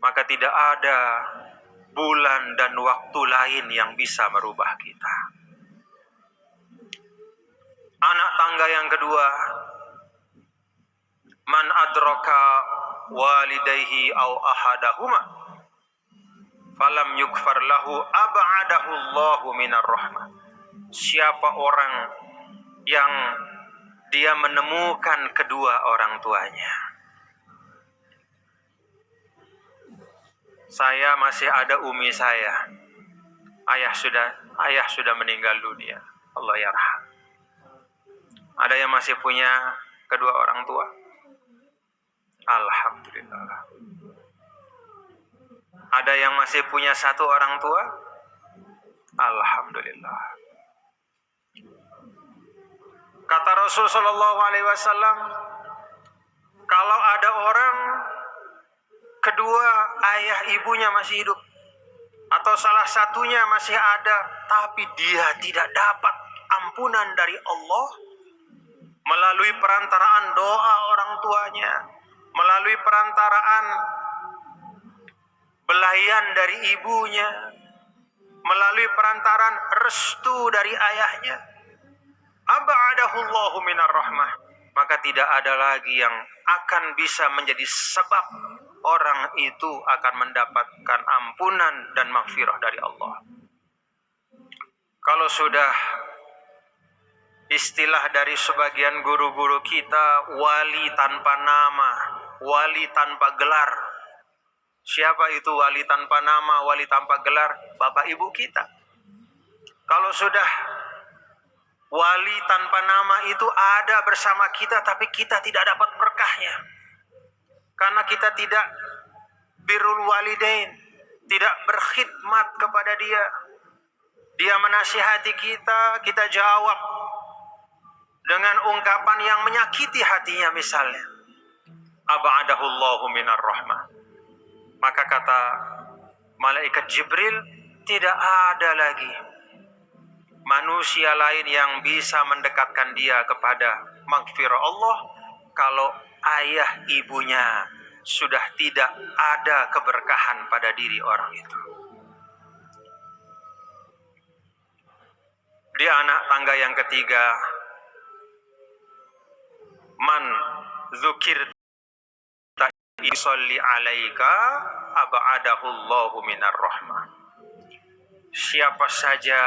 maka tidak ada bulan dan waktu lain yang bisa merubah kita. Anak tangga yang kedua, man adraka walidayhi aw ahadahuma falam yukfar lahu ab'adahu Allahu minar rahmah. Siapa orang yang dia menemukan kedua orang tuanya. Saya masih ada umi saya. Ayah sudah meninggal dunia. Allah yarham. Ada yang masih punya kedua orang tua? Alhamdulillah. Ada yang masih punya satu orang tua? Alhamdulillah. Kata Rasul sallallahu alaihi wasallam, kalau ada orang kedua ayah ibunya masih hidup atau salah satunya masih ada tapi dia tidak dapat ampunan dari Allah melalui perantaraan doa orang tuanya, melalui perantaraan belayan dari ibunya, melalui perantaraan restu dari ayahnya, ab'adahullahu minar rahmah, maka tidak ada lagi yang akan bisa menjadi sebab orang itu akan mendapatkan ampunan dan maghfirah dari Allah. Kalau sudah istilah dari sebagian guru-guru kita, wali tanpa nama, wali tanpa gelar. Siapa itu wali tanpa nama, wali tanpa gelar? Bapak ibu kita. Kalau sudah wali tanpa nama itu ada bersama kita, tapi kita tidak dapat berkahnya. Karena kita tidak birrul walidain, tidak berkhidmat kepada dia. Dia menasihati kita, kita jawab dengan ungkapan yang menyakiti hatinya misalnya. Ab'adahullahu minar rahmah. Maka kata malaikat Jibril, tidak ada lagi manusia lain yang bisa mendekatkan dia kepada maghfirah Allah kalau ayah ibunya sudah tidak ada keberkahan pada diri orang itu. Di anak tangga yang ketiga, man dzukirta yusalli alaika ab'adahu Allahu minar rahmah. Siapa saja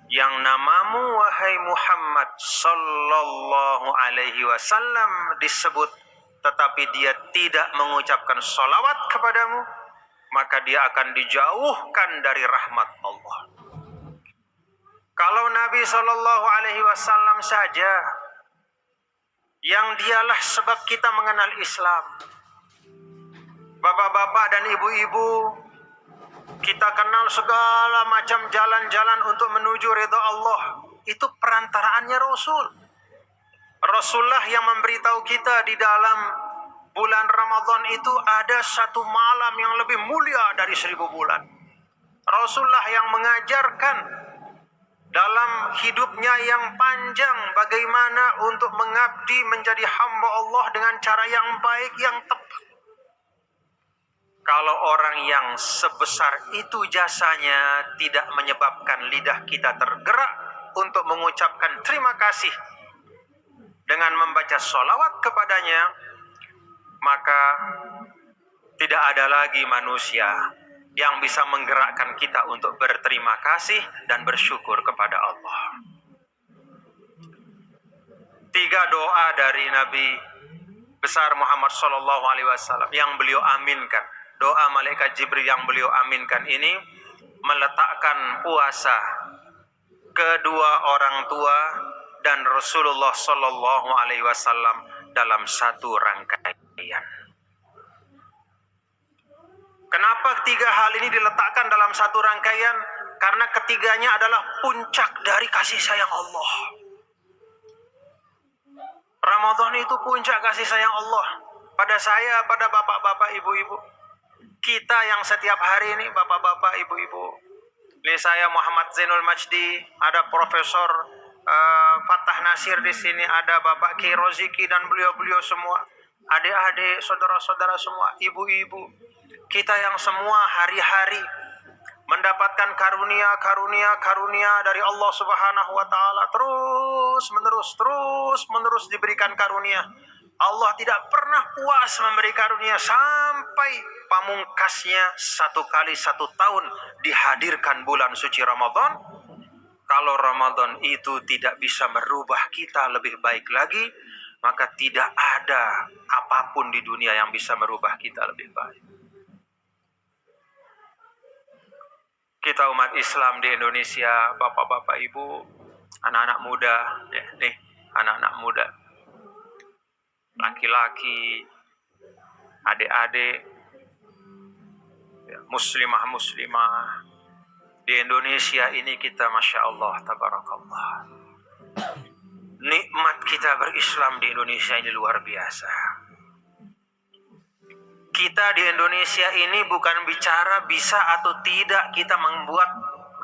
yang namamu wahai Muhammad sallallahu alaihi wasallam disebut tetapi dia tidak mengucapkan salawat kepadamu, maka dia akan dijauhkan dari rahmat Allah. Kalau Nabi sallallahu alaihi wasallam saja yang dialah sebab kita mengenal Islam, bapak-bapak dan ibu-ibu, kita kenal segala macam jalan-jalan untuk menuju ridha Allah. Itu perantaraannya Rasul. Rasulullah yang memberitahu kita di dalam bulan Ramadan itu ada satu malam yang lebih mulia dari 1000 bulan. Rasulullah yang mengajarkan dalam hidupnya yang panjang bagaimana untuk mengabdi menjadi hamba Allah dengan cara yang baik, yang tepat. Kalau orang yang sebesar itu jasanya tidak menyebabkan lidah kita tergerak untuk mengucapkan terima kasih dengan membaca sholawat kepadanya, maka tidak ada lagi manusia yang bisa menggerakkan kita untuk berterima kasih dan bersyukur kepada Allah. 3 doa dari Nabi besar Muhammad SAW yang beliau aminkan. Doa malaikat Jibril yang beliau aminkan ini meletakkan puasa kedua orang tua dan Rasulullah SAW dalam satu rangkaian. Kenapa 3 hal ini diletakkan dalam satu rangkaian? Karena ketiganya adalah puncak dari kasih sayang Allah. Ramadan itu puncak kasih sayang Allah pada saya, pada bapak-bapak, ibu-ibu. Kita yang setiap hari ini, bapak-bapak, ibu-ibu. Ini saya Muhammad Zainul Majdi, ada Profesor Fatah Nasir di sini, ada Bapak Ki Roziki dan beliau-beliau semua, adik-adik, saudara-saudara semua, ibu-ibu. Kita yang semua hari-hari mendapatkan karunia dari Allah Subhanahu wa taala, terus menerus diberikan karunia. Allah tidak pernah puas memberi karunia sampai pamungkasnya 1 kali 1 tahun dihadirkan bulan suci Ramadan. Kalau Ramadan itu tidak bisa merubah kita lebih baik lagi, maka tidak ada apapun di dunia yang bisa merubah kita lebih baik. Kita umat Islam di Indonesia, bapak-bapak, ibu, anak-anak muda, anak-anak muda, laki-laki, adik-adik, muslimah-muslimah, di Indonesia ini kita Masya Allah, tabarakallah. Nikmat kita berislam di Indonesia ini luar biasa. Kita di Indonesia ini bukan bicara bisa atau tidak kita membuat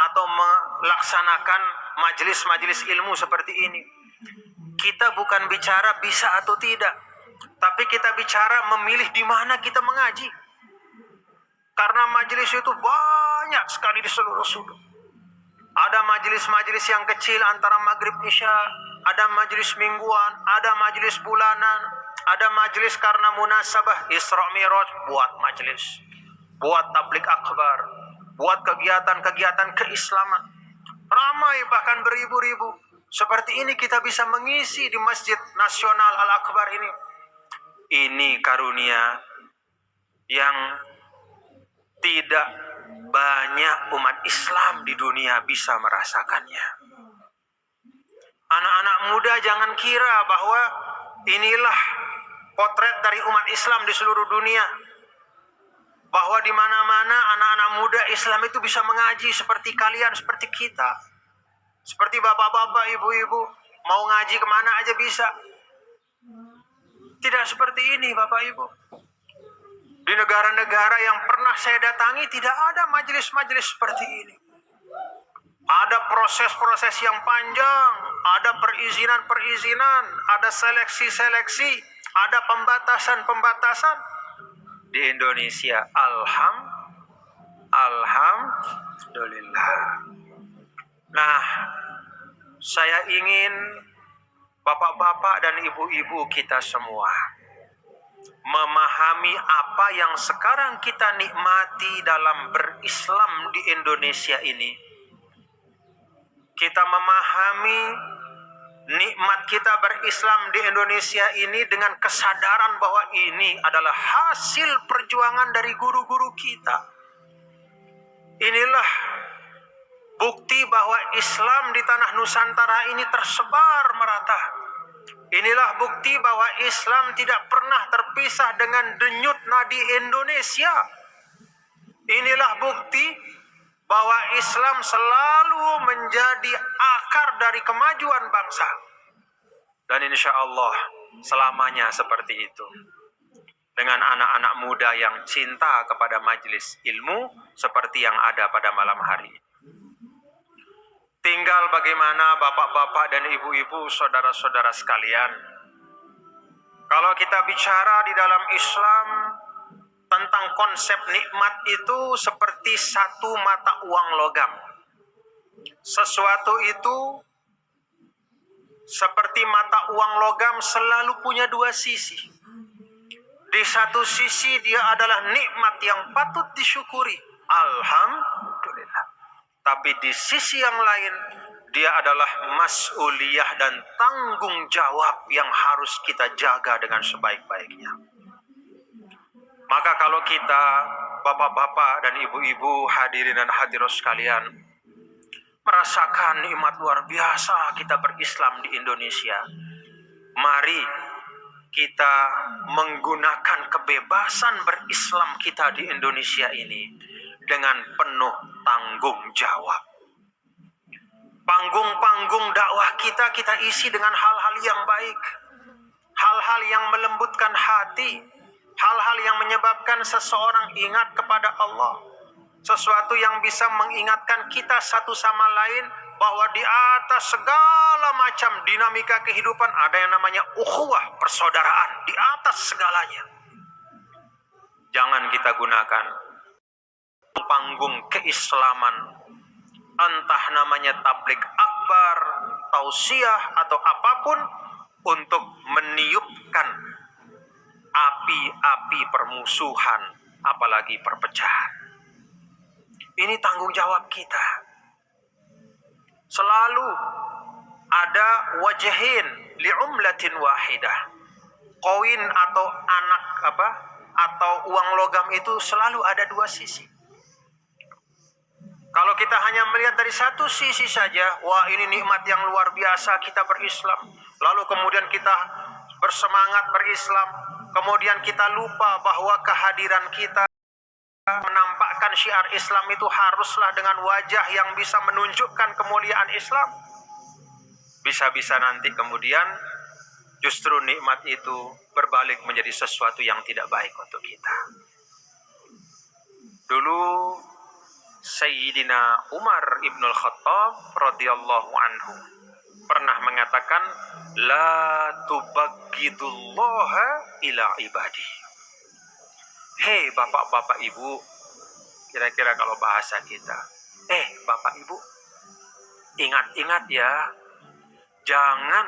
atau melaksanakan majelis-majelis ilmu seperti ini. Kita bukan bicara bisa atau tidak, tapi kita bicara memilih di mana kita mengaji. Karena majelis itu banyak sekali di seluruh sudut. Ada majelis-majelis yang kecil antara maghrib isya, ada majelis mingguan, ada majelis bulanan, ada majelis karena munasabah Isra Mi'raj, buat majelis, buat tabligh akbar, buat kegiatan-kegiatan keislaman. Ramai bahkan beribu-ribu. Seperti ini kita bisa mengisi di Masjid Nasional Al-Akbar ini. Ini karunia yang tidak banyak umat Islam di dunia bisa merasakannya. Anak-anak muda jangan kira bahwa inilah potret dari umat Islam di seluruh dunia. Bahwa di mana-mana anak-anak muda Islam itu bisa mengaji seperti kalian, seperti kita. Seperti bapak-bapak, ibu-ibu, mau ngaji kemana aja bisa. Tidak seperti ini, Bapak Ibu. Di negara-negara yang pernah saya datangi tidak ada majelis-majelis seperti ini. Ada proses-proses yang panjang, ada perizinan-perizinan, ada seleksi-seleksi, ada pembatasan-pembatasan. Di Indonesia, alhamdulillah. Nah, saya ingin bapak-bapak dan ibu-ibu kita semua memahami apa yang sekarang kita nikmati dalam berislam di Indonesia ini. Kita memahami nikmat kita berislam di Indonesia ini dengan kesadaran bahwa ini adalah hasil perjuangan dari guru-guru kita. Inilah bukti bahwa Islam di tanah Nusantara ini tersebar merata. Inilah bukti bahwa Islam tidak pernah terpisah dengan denyut nadi Indonesia. Inilah bukti bahwa Islam selalu menjadi akar dari kemajuan bangsa. Dan insya Allah selamanya seperti itu. Dengan anak-anak muda yang cinta kepada majelis ilmu seperti yang ada pada malam hari ini. Tinggal bagaimana bapak-bapak dan ibu-ibu, saudara-saudara sekalian. Kalau kita bicara di dalam Islam tentang konsep nikmat itu seperti satu mata uang logam. Sesuatu itu seperti mata uang logam selalu punya dua sisi. Di satu sisi dia adalah nikmat yang patut disyukuri. Alhamdulillah. Tapi di sisi yang lain, dia adalah mas'uliyah dan tanggung jawab yang harus kita jaga dengan sebaik-baiknya. Maka kalau kita, bapak-bapak dan ibu-ibu, hadirin dan hadirat sekalian, merasakan nikmat luar biasa kita berislam di Indonesia, mari kita menggunakan kebebasan berislam kita di Indonesia ini dengan penuh tanggung jawab. Panggung-panggung dakwah kita isi dengan hal-hal yang baik, hal-hal yang melembutkan hati, hal-hal yang menyebabkan seseorang ingat kepada Allah, sesuatu yang bisa mengingatkan kita satu sama lain bahwa di atas segala macam dinamika kehidupan ada yang namanya ukhuwah, persaudaraan, di atas segalanya. Jangan kita gunakan panggung keislaman, entah namanya tablik akbar, tausiah atau apapun, untuk meniupkan api-api permusuhan, apalagi perpecahan. Ini tanggung jawab kita. Selalu ada wajhin li'umlatin wahidah. Koin atau atau uang logam itu selalu ada dua sisi. Kalau kita hanya melihat dari satu sisi saja, wah ini nikmat yang luar biasa kita berislam. Lalu kemudian kita bersemangat berislam, kemudian kita lupa bahwa kehadiran kita menampakkan syiar Islam itu haruslah dengan wajah yang bisa menunjukkan kemuliaan Islam. Bisa-bisa nanti kemudian justru nikmat itu berbalik menjadi sesuatu yang tidak baik untuk kita. Dulu Sayyidina Umar ibnul Khattab radhiyallahu anhu pernah mengatakan, la tubaggidullaha ila ibadi. Hei bapak-bapak ibu, kira-kira kalau bahasa kita, bapak ibu, ingat-ingat ya, jangan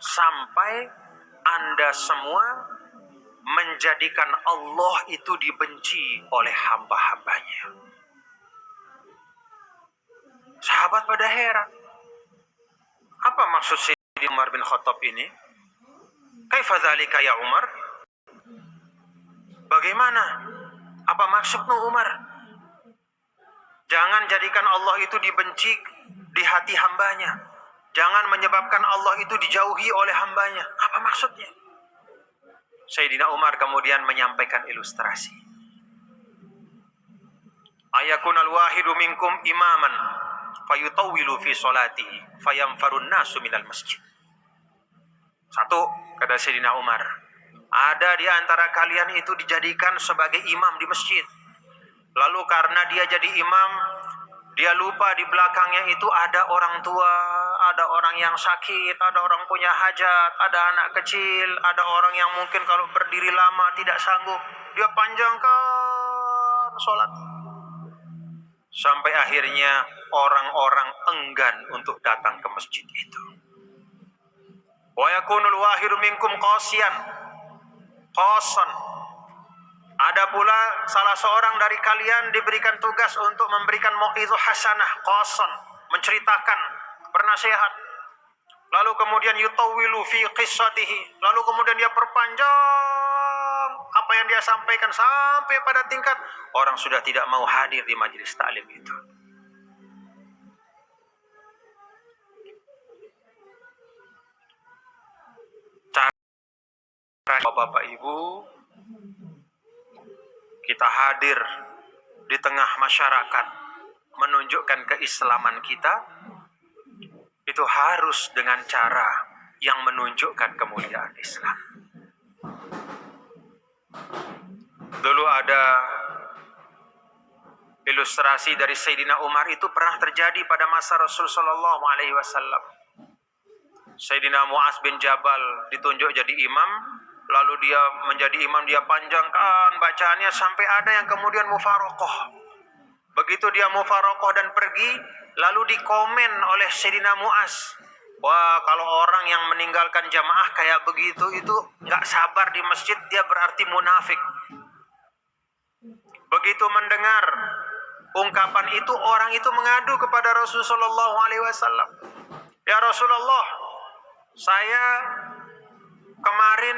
sampai Anda semua menjadikan Allah itu dibenci oleh hamba-hambanya. Sahabat pada heran. Apa maksud Sayyidina Umar bin Khattab ini? Kaifa dzalika ya Umar? Bagaimana? Apa maksudmu Umar? Jangan jadikan Allah itu dibenci di hati hambanya. Jangan menyebabkan Allah itu dijauhi oleh hambanya. Apa maksudnya? Sayyidina Umar kemudian menyampaikan ilustrasi. Ayakunal wahidu minkum imaman fayutawwilu fi sholatihi fayamfarun nasu minal masjid. Satu, kata Sayyidina Umar, ada di antara kalian itu dijadikan sebagai imam di masjid. Lalu karena dia jadi imam, dia lupa di belakangnya itu ada orang tua, ada orang yang sakit, ada orang punya hajat, ada anak kecil, ada orang yang mungkin kalau berdiri lama tidak sanggup. Dia panjangkan sholat. Sampai akhirnya orang-orang enggan untuk datang ke masjid itu. Wa yakunul wahidu minkum qasiyan. Qasan. Ada pula salah seorang dari kalian diberikan tugas untuk memberikan mau'izah hasanah, qasan, menceritakan, bernasihat. Lalu kemudian yutawwilu fi qissatihi. Lalu kemudian dia perpanjang apa yang dia sampaikan sampai pada tingkat orang sudah tidak mau hadir di majelis taklim itu. Cara Bapak Ibu kita hadir di tengah masyarakat menunjukkan keislaman kita itu harus dengan cara yang menunjukkan kemuliaan Islam. Dulu ada ilustrasi dari Sayyidina Umar, itu pernah terjadi pada masa Rasul sallallahu alaihi wasallam. Sayyidina Mu'az bin Jabal ditunjuk jadi imam, lalu dia menjadi imam, dia panjangkan bacaannya sampai ada yang kemudian mufaroqoh. Begitu dia mufaroqoh dan pergi, lalu dikomen oleh Sayyidina Mu'az, wah kalau orang yang meninggalkan jamaah kayak begitu itu gak sabar di masjid, dia berarti munafik. Begitu mendengar ungkapan itu, orang itu mengadu kepada Rasulullah SAW. Ya Rasulullah, saya kemarin